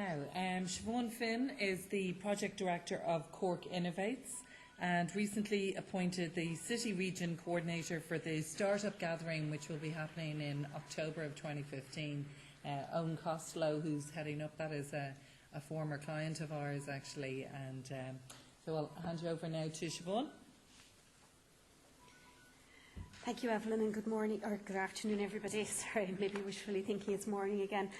Now, Siobhán Finn is the Project Director of Cork Innovates and recently appointed the City Region Coordinator for the Startup Gathering, which will be happening in October of 2015. Owen Costello, who's heading up that, is a former client of ours, actually. And so I'll hand you over now to Siobhán. Thank you, Evelyn, and good morning, or good afternoon, everybody. Sorry, maybe wishfully thinking it's morning again.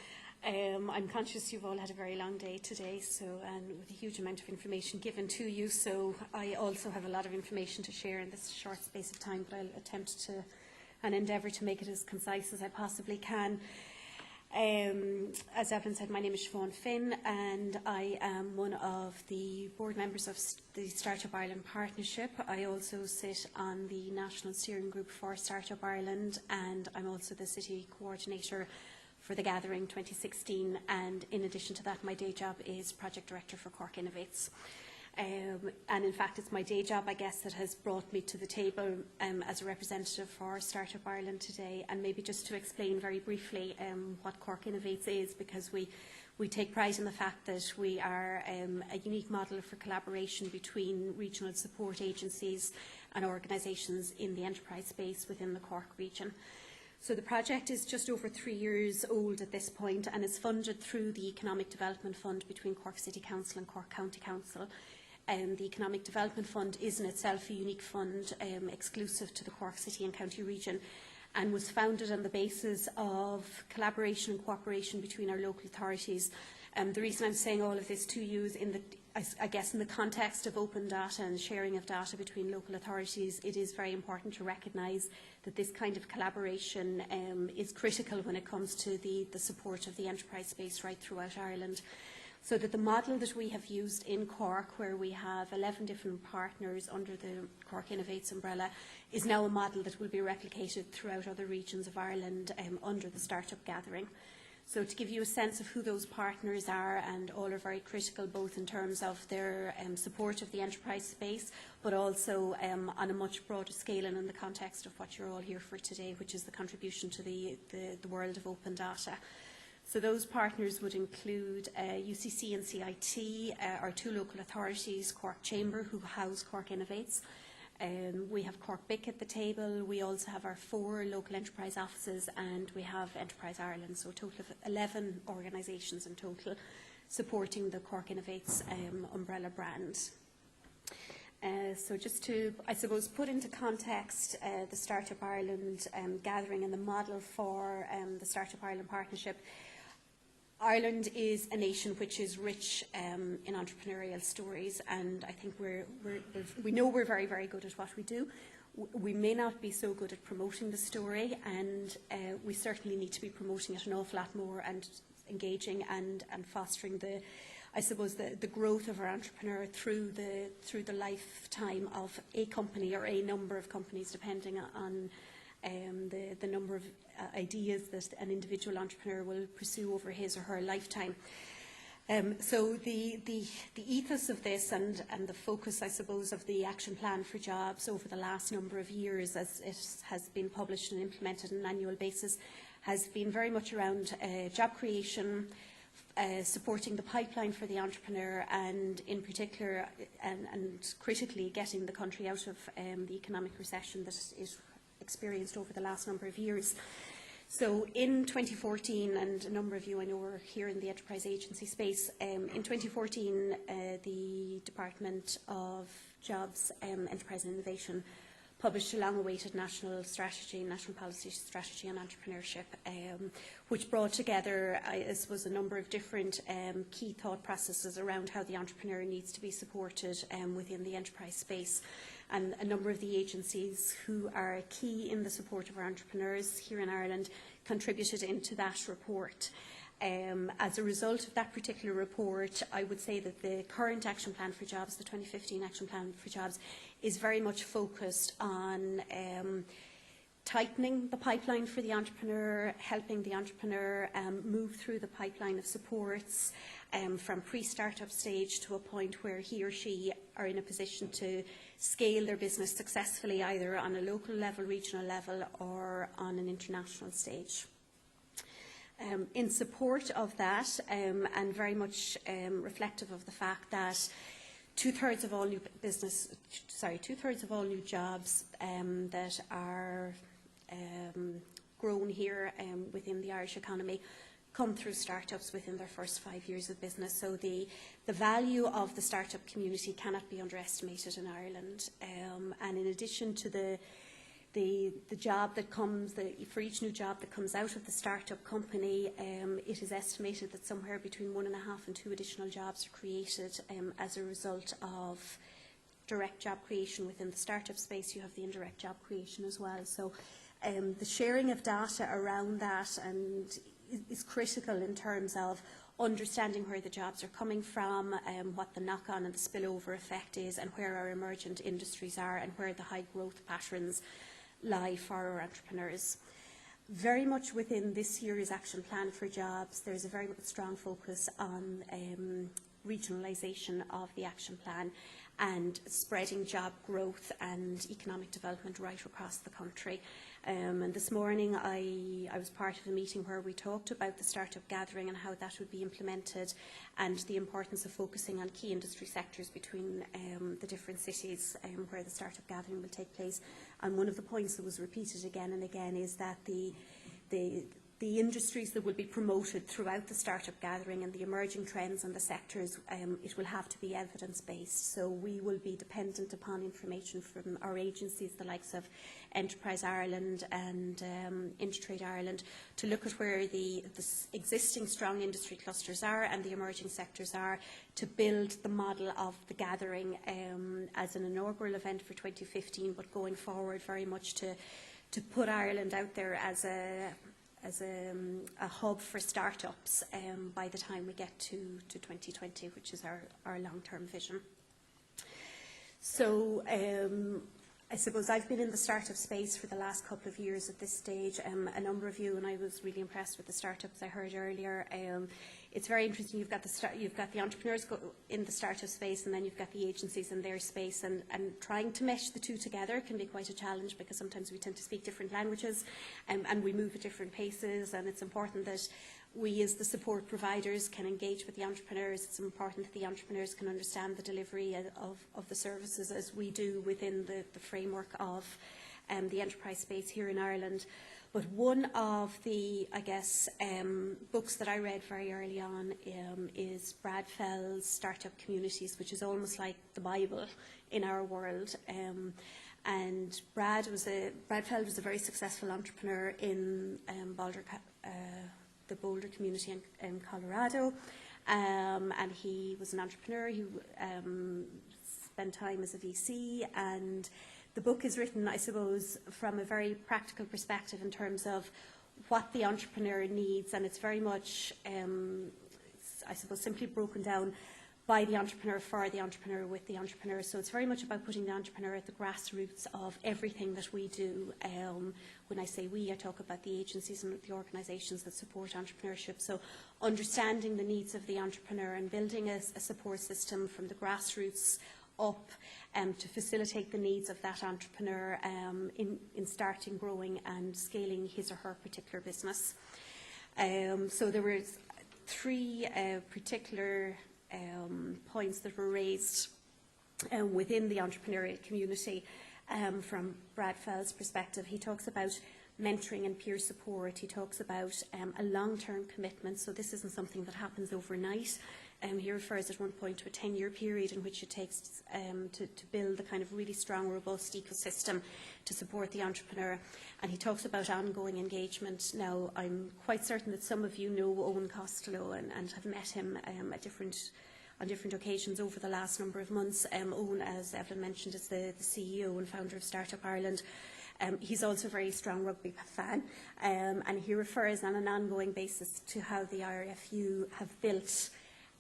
I'm conscious you've all had a very long day today, and with a huge amount of information given to you, so I also have a lot of information to share in this short space of time, but I'll attempt to and endeavour to make it as concise as I possibly can. As Evelyn said, my name is Siobhán Finn, and I am one of the board members of the Startup Ireland Partnership. I also sit on the National Steering Group for Startup Ireland, and I'm also the City Coordinator for the Gathering 2016, and in addition to that, my day job is Project Director for Cork Innovates. And in fact, it's my day job, I guess, that has brought me to the table as a representative for Startup Ireland today. And maybe just to explain very briefly what Cork Innovates is, because we take pride in the fact that we are a unique model for collaboration between regional support agencies and organisations in the enterprise space within the Cork region. So the project is just over 3 years old at this point and is funded through the Economic Development Fund between Cork City Council and Cork County Council. The Economic Development Fund is in itself a unique fund exclusive to the Cork City and County region, and was founded on the basis of collaboration and cooperation between our local authorities. The reason I'm saying all of this to you is I guess in the context of open data and sharing of data between local authorities, it is very important to recognise that this kind of collaboration is critical when it comes to the support of the enterprise space right throughout Ireland. So that the model that we have used in Cork, where we have 11 different partners under the Cork Innovates umbrella, is now a model that will be replicated throughout other regions of Ireland under the Startup Gathering. So to give you a sense of who those partners are, and all are very critical both in terms of their support of the enterprise space, but also on a much broader scale and in the context of what you're all here for today, which is the contribution to the world of open data. So those partners would include UCC and CIT, our two local authorities, Cork Chamber, who house Cork Innovates. We have Cork BIC at the table. We also have our 4 local enterprise offices, and we have Enterprise Ireland, so a total of 11 organisations in total supporting the Cork Innovates umbrella brand. So just to, I suppose, put into context the Startup Ireland gathering and the model for the Startup Ireland Partnership, Ireland is a nation which is rich in entrepreneurial stories, and I think we know we're very, very good at what we do. We may not be so good at promoting the story, and we certainly need to be promoting it an awful lot more and engaging and fostering the growth of our entrepreneur through the lifetime of a company or a number of companies, depending on the number of ideas that an individual entrepreneur will pursue over his or her lifetime. So the ethos of this and the focus, I suppose, of the Action Plan for Jobs over the last number of years, as it has been published and implemented on an annual basis, has been very much around job creation, supporting the pipeline for the entrepreneur, and in particular and critically getting the country out of the economic recession that is experienced over the last number of years. So in 2014, and a number of you I know are here in the enterprise agency space, in 2014 the Department of Jobs, Enterprise and Innovation published a long-awaited national policy strategy on entrepreneurship, which brought together, I suppose, a number of different key thought processes around how the entrepreneur needs to be supported within the enterprise space. And a number of the agencies who are key in the support of our entrepreneurs here in Ireland contributed into that report. As a result of that particular report, I would say that the current Action Plan for Jobs, the 2015 Action Plan for Jobs, is very much focused on tightening the pipeline for the entrepreneur, helping the entrepreneur move through the pipeline of supports from pre-startup stage to a point where he or she are in a position to scale their business successfully, either on a local level, regional level, or on an international stage. In support of that, and very much reflective of the fact that two-thirds of all new jobs that are grown here within the Irish economy come through startups within their first 5 years of business. So the value of the startup community cannot be underestimated in Ireland. And in addition to the job that comes, for each new job that comes out of the startup company, it is estimated that somewhere between 1.5 and 2 additional jobs are created as a result of direct job creation within the startup space. You have the indirect job creation as well. So the sharing of data around that is critical in terms of understanding where the jobs are coming from, what the knock-on and the spillover effect is, and where our emergent industries are, and where the high growth patterns lie for our entrepreneurs. Very much within this year's action plan for jobs, there's a very strong focus on regionalisation of the action plan and spreading job growth and economic development right across the country. And this morning I was part of a meeting where we talked about the startup gathering and how that would be implemented, and the importance of focusing on key industry sectors between the different cities where the startup gathering will take place. And one of the points that was repeated again and again is that the industries that will be promoted throughout the startup gathering and the emerging trends and the sectors, it will have to be evidence-based. So we will be dependent upon information from our agencies, the likes of Enterprise Ireland and Intertrade Ireland, to look at where the existing strong industry clusters are and the emerging sectors are, to build the model of the gathering as an inaugural event for 2015, but going forward very much to put Ireland out there as a hub for startups by the time we get to 2020, which is our long-term vision. So I suppose I've been in the startup space for the last couple of years at this stage, a number of you, and I was really impressed with the startups I heard earlier. It's very interesting. You've got the entrepreneurs in the startup space, and then you've got the agencies in their space, and trying to mesh the two together can be quite a challenge, because sometimes we tend to speak different languages and we move at different paces, and it's important that we as the support providers can engage with the entrepreneurs. It's important that the entrepreneurs can understand the delivery of the services as we do within the framework of the enterprise space here in Ireland. But one of the, I guess, books that I read very early on is Brad Fell's Startup Communities, which is almost like the Bible in our world. And Brad Fell was a very successful entrepreneur in the Boulder community in Colorado. And he was an entrepreneur who spent time as a VC, and the book is written, I suppose, from a very practical perspective in terms of what the entrepreneur needs, and it's very much, I suppose, simply broken down by the entrepreneur, for the entrepreneur, with the entrepreneur. So it's very much about putting the entrepreneur at the grassroots of everything that we do. When I say we, I talk about the agencies and the organisations that support entrepreneurship. So understanding the needs of the entrepreneur and building a support system from the grassroots up to facilitate the needs of that entrepreneur in starting, growing and scaling his or her particular business. So there were 3 particular points that were raised within the entrepreneurial community from Brad Fell's perspective. He talks about mentoring and peer support. He talks about a long-term commitment. So this isn't something that happens overnight. He refers at one point to a 10-year period in which it takes to build a kind of really strong, robust ecosystem to support the entrepreneur. And he talks about ongoing engagement. Now, I'm quite certain that some of you know Owen Costello and have met him on different occasions over the last number of months. Owen, as Evelyn mentioned, is the CEO and founder of Startup Ireland. He's also a very strong rugby fan, and he refers on an ongoing basis to how the IRFU have built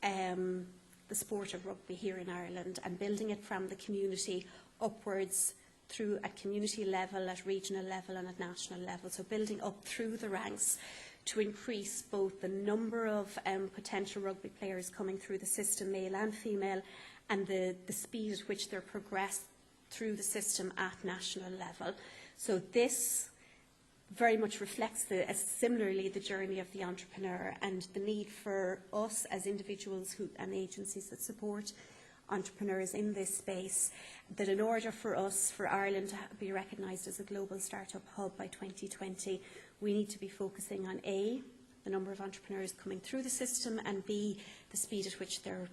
the sport of rugby here in Ireland, and building it from the community upwards through at community level, at regional level and at national level. So building up through the ranks to increase both the number of potential rugby players coming through the system, male and female, and the speed at which they're progressed through the system at national level. So this very much reflects similarly the journey of the entrepreneur and the need for us as individuals and agencies that support entrepreneurs in this space, that in order for us, for Ireland to be recognised as a global startup hub by 2020, we need to be focusing on A, the number of entrepreneurs coming through the system, and B, the speed at which they're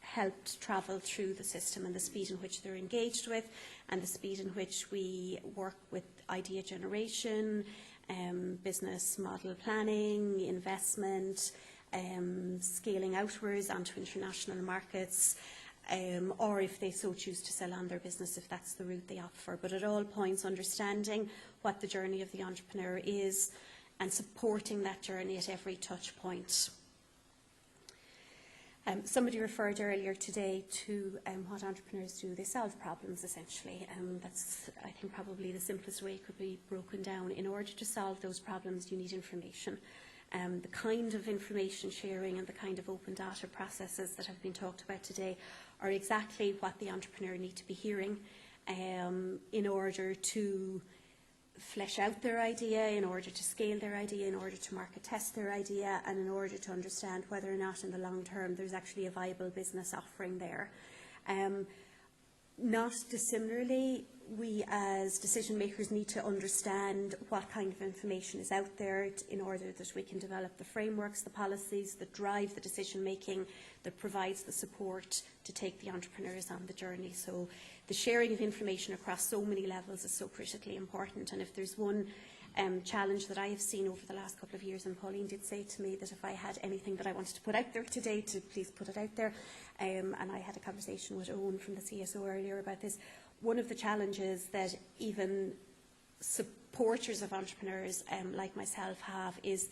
helped travel through the system, and the speed in which they're engaged with, and the speed in which we work with idea generation, business model planning, investment, scaling outwards onto international markets, or if they so choose to sell on their business, if that's the route they opt for. But at all points, understanding what the journey of the entrepreneur is and supporting that journey at every touch point. Somebody referred earlier today to what entrepreneurs do. They solve problems, essentially. That's, I think, probably the simplest way it could be broken down. In order to solve those problems, you need information. The kind of information sharing and the kind of open data processes that have been talked about today are exactly what the entrepreneur need to be hearing in order to flesh out their idea, in order to scale their idea, in order to market test their idea, and in order to understand whether or not in the long term there's actually a viable business offering there. Not dissimilarly, we as decision makers need to understand what kind of information is out there in order that we can develop the frameworks, the policies that drive the decision making, that provides the support to take the entrepreneurs on the journey. So the sharing of information across so many levels is so critically important. And if there's one challenge that I have seen over the last couple of years, and Pauline did say to me that if I had anything that I wanted to put out there today, to please put it out there, and I had a conversation with Owen from the CSO earlier about this. One of the challenges that even supporters of entrepreneurs like myself have is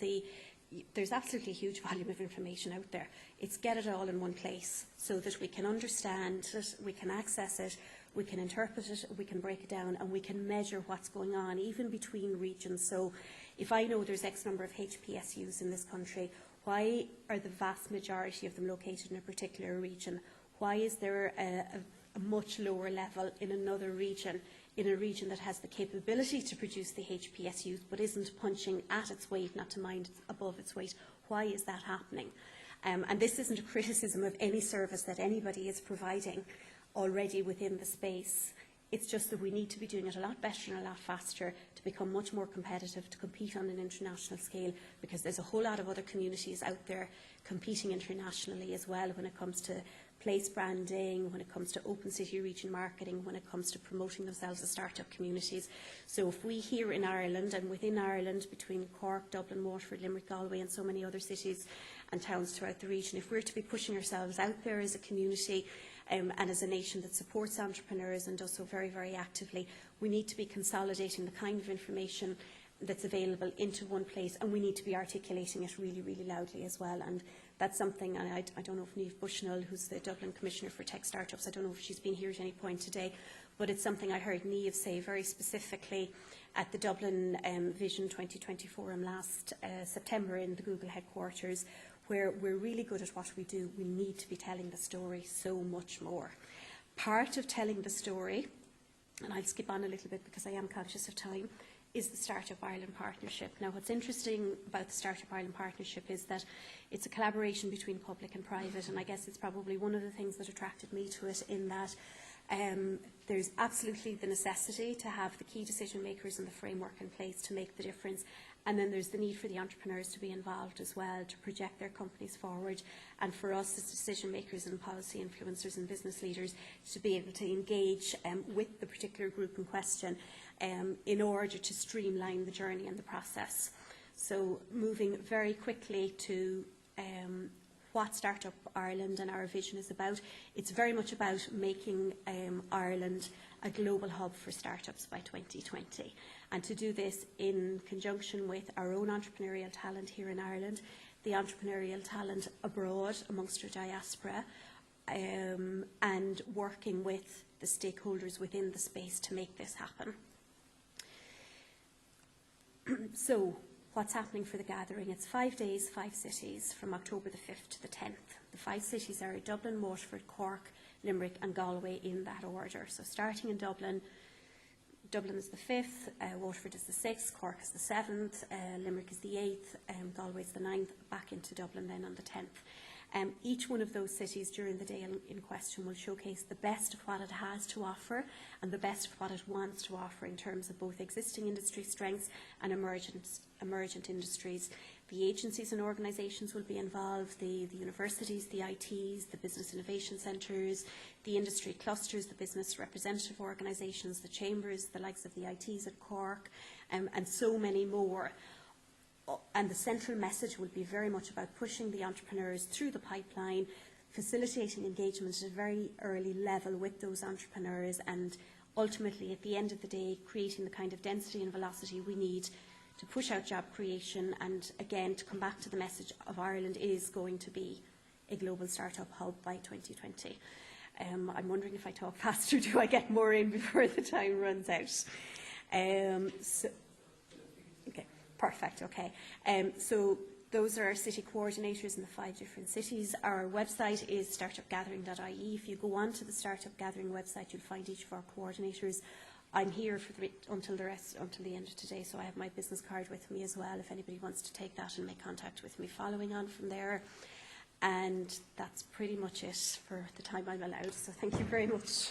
there's absolutely a huge volume of information out there. It's get it all in one place so that we can understand it, we can access it, we can interpret it, we can break it down, and we can measure what's going on, even between regions. So if I know there's X number of HPSUs in this country, why are the vast majority of them located in a particular region? Why is there a much lower level in another region, in a region that has the capability to produce the HPSUs but isn't punching at its weight, not to mind above its weight? Why is that happening? And this isn't a criticism of any service that anybody is providing already within the space. It's just that we need to be doing it a lot better and a lot faster to become much more competitive, to compete on an international scale, because there's a whole lot of other communities out there competing internationally as well when it comes to place branding, when it comes to open city region marketing, when it comes to promoting themselves as startup communities. So if we here in Ireland and within Ireland, between Cork, Dublin, Waterford, Limerick, Galway and so many other cities and towns throughout the region, if we're to be pushing ourselves out there as a community and as a nation that supports entrepreneurs and does so very, very actively, we need to be consolidating the kind of information that's available into one place, and we need to be articulating it really, really loudly as well. And that's something, and I don't know if Niamh Bushnell, who's the Dublin Commissioner for Tech Startups, I don't know if she's been here at any point today, but it's something I heard Niamh say very specifically at the Dublin Vision 2020 Forum last September in the Google headquarters, where we're really good at what we do. We need to be telling the story so much more. Part of telling the story, and I'll skip on a little bit because I am conscious of time, is the Startup Ireland Partnership. Now, what's interesting about the Startup Ireland Partnership is that it's a collaboration between public and private, and I guess it's probably one of the things that attracted me to it, in that there's absolutely the necessity to have the key decision makers and the framework in place to make the difference. And then there's the need for the entrepreneurs to be involved as well, to project their companies forward, and for us as decision makers and policy influencers and business leaders to be able to engage with the particular group in question in order to streamline the journey and the process. So moving very quickly to what Startup Ireland and our vision is about. It's very much about making Ireland a global hub for startups by 2020. And to do this in conjunction with our own entrepreneurial talent here in Ireland, the entrepreneurial talent abroad amongst our diaspora, and working with the stakeholders within the space to make this happen. So, what's happening for the gathering? It's 5 days, 5 cities, from October the 5th to the 10th. The 5 cities are Dublin, Waterford, Cork, Limerick and Galway in that order. So starting in Dublin, Dublin is the 5th, Waterford is the 6th, Cork is the 7th, Limerick is the 8th, Galway is the 9th, back into Dublin then on the 10th. Each one of those cities during the day in question will showcase the best of what it has to offer and the best of what it wants to offer in terms of both existing industry strengths and emergent industries. The agencies and organisations will be involved, the universities, the ITs, the business innovation centres, the industry clusters, the business representative organisations, the chambers, the likes of the ITs at Cork, and so many more. And the central message will be very much about pushing the entrepreneurs through the pipeline, facilitating engagement at a very early level with those entrepreneurs, and ultimately, at the end of the day, creating the kind of density and velocity we need to push out job creation. And again, to come back to the message of Ireland is going to be a global startup hub by 2020. I'm wondering if I talk faster, do I get more in before the time runs out? Okay, perfect, okay. So those are our city coordinators in the 5 different cities. Our website is startupgathering.ie. If you go on to the Startup Gathering website, you'll find each of our coordinators. I'm here until the end of today, so I have my business card with me as well if anybody wants to take that and make contact with me following on from there. And that's pretty much it for the time I'm allowed, so thank you very much.